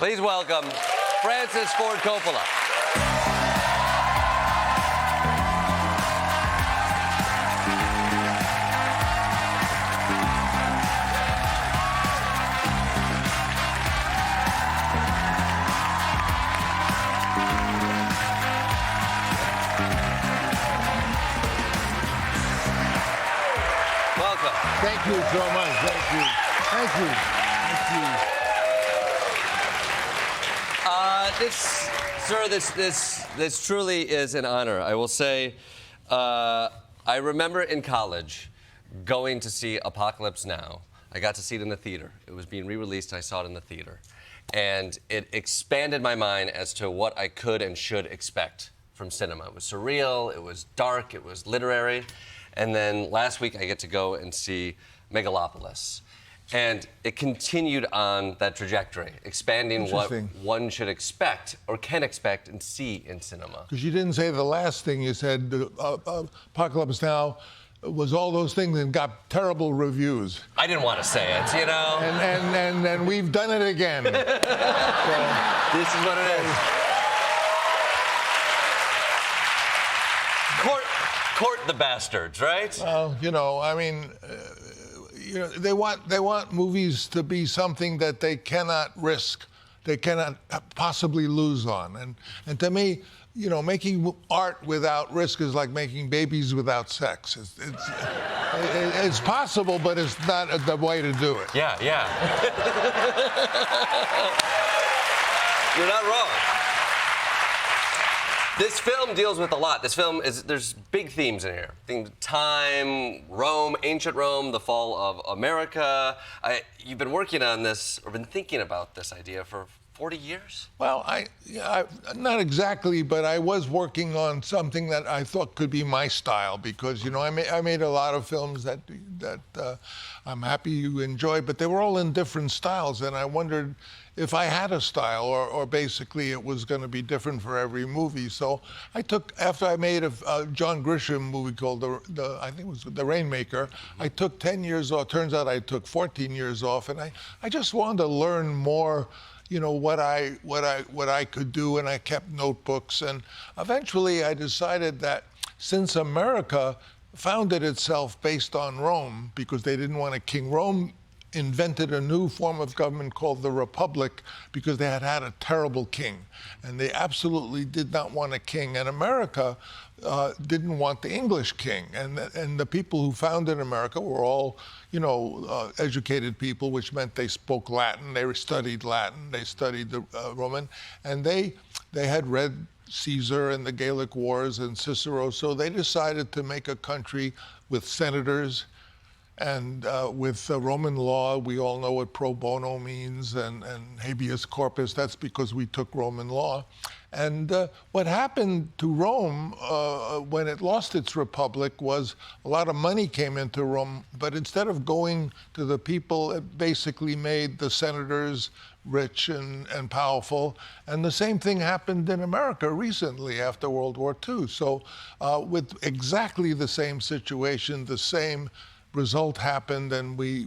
Please welcome Francis Ford Coppola. Welcome. Thank you so much. Thank you. Thank you. Thank you. This truly is an honor. I will say, I remember in college going to see Apocalypse Now. I got to see it in the theater. It was being re-released, and I saw it in the theater. And it expanded my mind as to what I could and should expect from cinema. It was surreal, it was dark, it was literary. And then last week, I get to go and see Megalopolis. And it continued on that trajectory, expanding what one should expect or can expect and see in cinema. Because you didn't say the last thing you said. Apocalypse Now was all those things and got terrible reviews. I didn't want to say it, you know? And we've done it again. This is what it is. Court the bastards, right? Well, you know, I mean, they want movies to be something that they cannot risk, they cannot possibly lose on. And to me, you know, making art without risk is like making babies without sex. It's possible, but it's not the way to do it. Yeah. You're not wrong. This film deals with a lot. There's big themes in here. Time, Rome, ancient Rome, the fall of America. You've been working on this, or been thinking about this idea for 40 years? Well, not exactly, but I was working on something that I thought could be my style because, you know, I made a lot of films that I'm happy you enjoyed, but they were all in different styles, and I wondered if I had a style, or basically it was going to be different for every movie. So after I made a John Grisham movie called I think it was The Rainmaker, I took 10 years off. Turns out I took 14 years off, and I just wanted to learn more, you know, what I could do, and I kept notebooks. And eventually I decided that since America founded itself based on Rome, because they didn't want a king, Rome invented a new form of government called the Republic because they had a terrible king. And they absolutely did not want a king. And America didn't want the English king. And the people who founded America were all, you know, educated people, which meant they spoke Latin, they studied Latin, they studied the Roman, and they had read Caesar and the Gallic Wars and Cicero, so they decided to make a country with senators. And with Roman law, we all know what pro bono means and habeas corpus. That's because we took Roman law. And what happened to Rome when it lost its republic was a lot of money came into Rome, but instead of going to the people, it basically made the senators rich and powerful. And the same thing happened in America recently after World War II. So with exactly the same situation, the same result happened, and we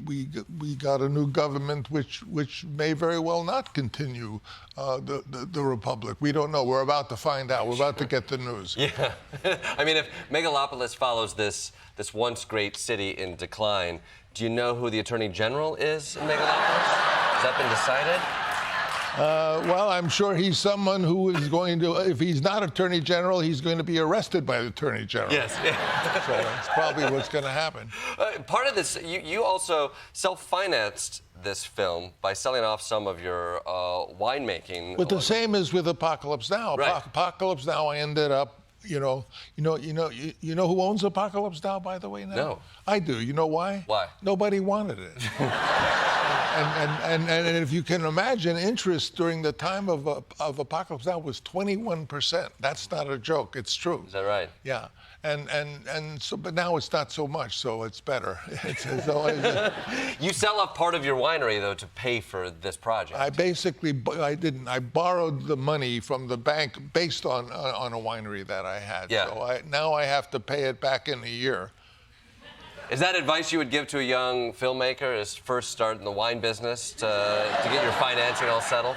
got a new government which may very well not continue the republic. We don't know. We're about to find out. We're about to get the news. Yeah. I mean, if Megalopolis follows this once great city in decline, do you know who the Attorney General is in Megalopolis? Has that been decided? Well, I'm sure he's someone who is going to, if he's not Attorney General, he's going to be arrested by the Attorney General. Yes. So that's probably what's going to happen. Part of this, you also self-financed this film by selling off some of your winemaking. But the same as with Apocalypse Now. Right. Apocalypse Now, I ended up, you know who owns Apocalypse Now, by the way, now? No. I do. You know why? Why? Nobody wanted it. And if you can imagine, interest during the time of Apocalypse Now was 21%. That's not a joke. It's true. Is that right? Yeah. And so, but now it's not so much, so it's better. You sell off part of your winery, though, to pay for this project. I borrowed the money from the bank based on a winery that I had. Yeah. So now I have to pay it back in a year. Is that advice you would give to a young filmmaker as first start in the wine business to get your financing all settled?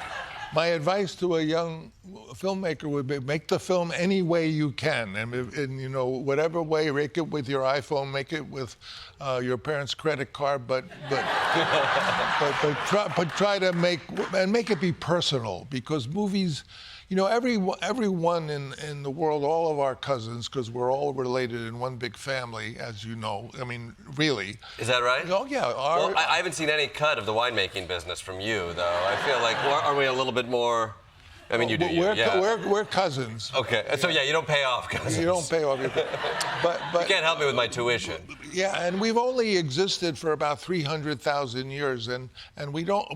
my advice to a young filmmaker would be make the film any way you can, and you know, whatever way, make it with your iPhone, make it with your parents' credit card, but try to make it be personal, because movies, you know, everyone in the world, all of our cousins, because we're all related in one big family, as you know. I mean, really. Is that right? Oh yeah. Well, I haven't seen any cut of the winemaking business from you, though. I feel like, are we a little bit more? I mean, you do. We're cousins. Okay, so yeah, you don't pay off cousins. You don't pay off your but you can't help me with my tuition. Yeah, and we've only existed for about 300,000 years, and we know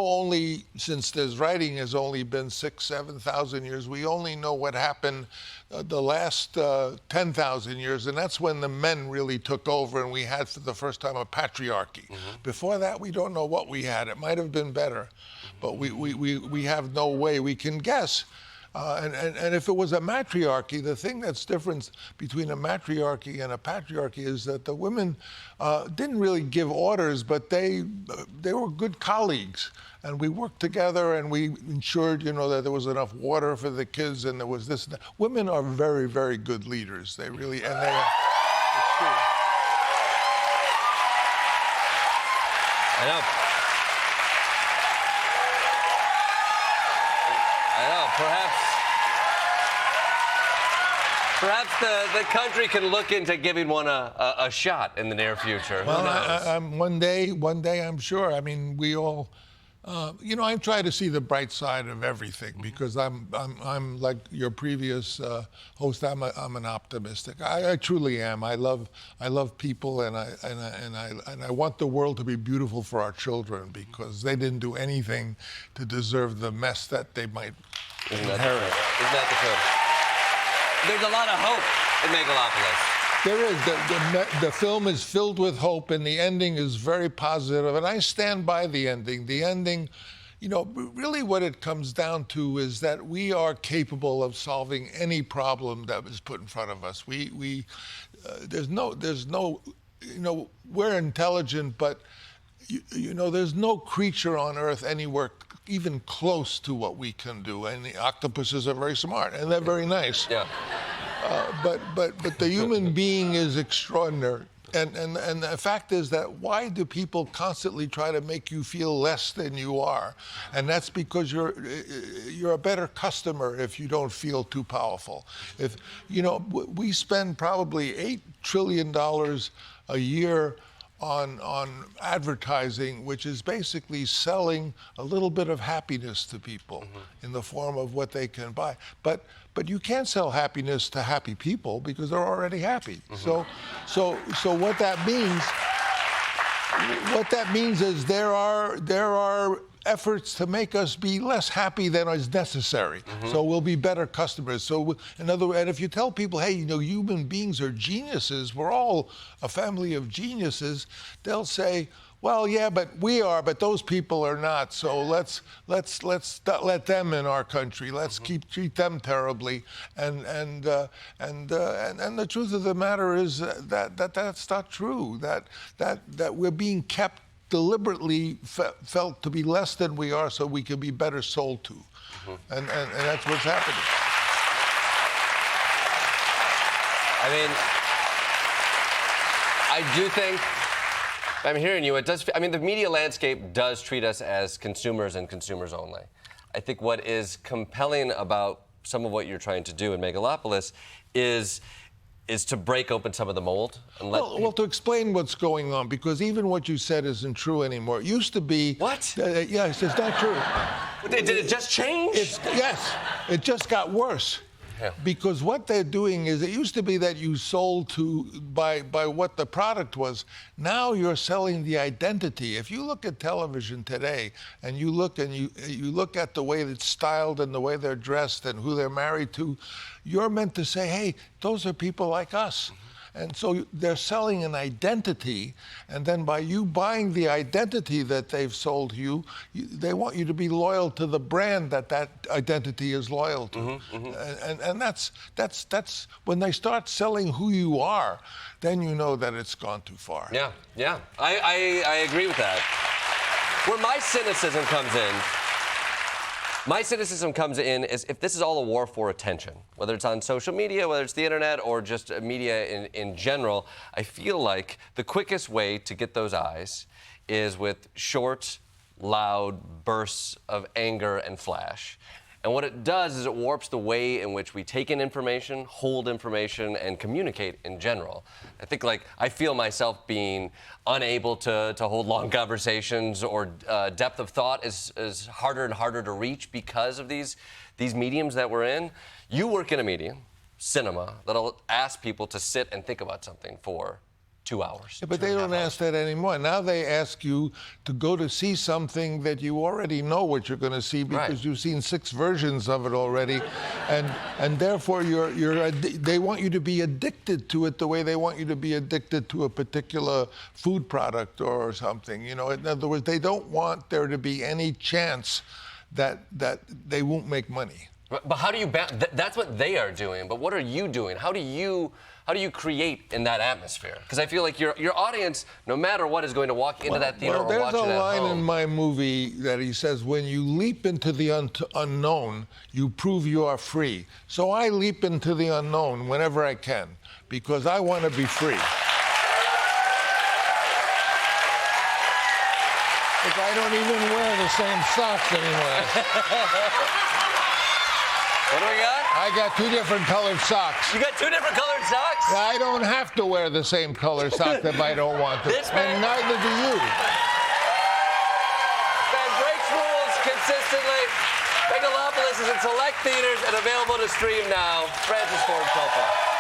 only, since this writing has only been 7,000 years, we only know what happened the last 10,000 years, and that's when the men really took over, and we had for the first time a patriarchy. Before that, we don't know what we had. It might have been better, but we have no way. We can guess. And if it was a matriarchy, the thing that's different between a matriarchy and a patriarchy is that the women didn't really give orders, but they were good colleagues. And we worked together, and we ensured, you know, that there was enough water for the kids, and there was this and that. Women are very, very good leaders. They really, and they are. It's true. I know. Perhaps the country can look into giving one a shot in the near future. Well, one day, I'm sure. I mean, we all, you know, I try to see the bright side of everything, because I'm like your previous host. I'm an optimistic. I truly am. I love people, and I want the world to be beautiful for our children, because they didn't do anything to deserve the mess that they might inherit. Isn't that the truth? There's a lot of hope in Megalopolis. There is. The film is filled with hope, and the ending is very positive, and I stand by the ending. The ending, you know, really what it comes down to is that we are capable of solving any problem that is put in front of us. There's no, you know, we're intelligent, but you know, there's no creature on Earth anywhere even close to what we can do. And the octopuses are very smart, and they're very nice. Yeah. But the human being is extraordinary. And the fact is that why do people constantly try to make you feel less than you are? And that's because you're a better customer if you don't feel too powerful. If, you know, we spend probably $8 trillion a year on advertising, which is basically selling a little bit of happiness to people in the form of what they can buy. But you can't sell happiness to happy people, because they're already happy. So what that means is there are efforts to make us be less happy than is necessary. So we'll be better customers. So in other words, and if you tell people, hey, you know, human beings are geniuses, we're all a family of geniuses, they'll say, well, yeah, but we are, but those people are not. So let's not let them in our country. Let's treat them terribly. And the truth of the matter is that that's not true. That we're being kept deliberately felt to be less than we are, so we can be better sold to. And that's what's happening. I mean, I do think, I'm hearing you, it does, I mean, the media landscape does treat us as consumers and consumers only. I think what is compelling about some of what you're trying to do in Megalopolis is to break open some of the mold and let well, to explain what's going on, because even what you said isn't true anymore. It used to be... What? Yes, it's not true. Did it just change? Yes, it just got worse. Yeah. Because what they're doing is, it used to be that you sold by what the product was. Now you're selling the identity. If you look at television today, and you look at the way it's styled and the way they're dressed and who they're married to, you're meant to say, hey, those are people like us. And so they're selling an identity, and then by you buying the identity that they've sold you, they want you to be loyal to the brand that identity is loyal to. And that's when they start selling who you are, then you know that it's gone too far. Yeah, I agree with that. Where my cynicism comes in My cynicism comes in is if this is all a war for attention, whether it's on social media, whether it's the internet, or just media in general, I feel like the quickest way to get those eyes is with short, loud bursts of anger and flash. And what it does is it warps the way in which we take in information, hold information, and communicate in general. I think, like, I feel myself being unable to hold long conversations, or depth of thought is harder and harder to reach because of these mediums that we're in. You work in a medium, cinema, that'll ask people to sit and think about something for 2 hours. Yeah, but they don't ask that anymore. Now they ask you to go to see something that you already know what you're going to see because Right. you've seen 6 versions of it already, and therefore they want you to be addicted to it the way they want you to be addicted to a particular food product or something. You know, in other words, they don't want there to be any chance that they won't make money. But how do you that's what they are doing, but what are you doing? How do you create in that atmosphere? Because I feel like your audience, no matter what, is going to walk into that theater or watch it at home. There's a line in my movie that he says, when you leap into the unknown, you prove you are free. So I leap into the unknown whenever I can, because I want to be free. But I don't even wear the same socks anymore. What do we got? I got 2 different colored socks. You got 2 different colored socks? I don't have to wear the same color sock if I don't want to. This man- And neither do you. Man breaks rules consistently. Megalopolis is in select theaters and available to stream now. Francis Ford Coppola.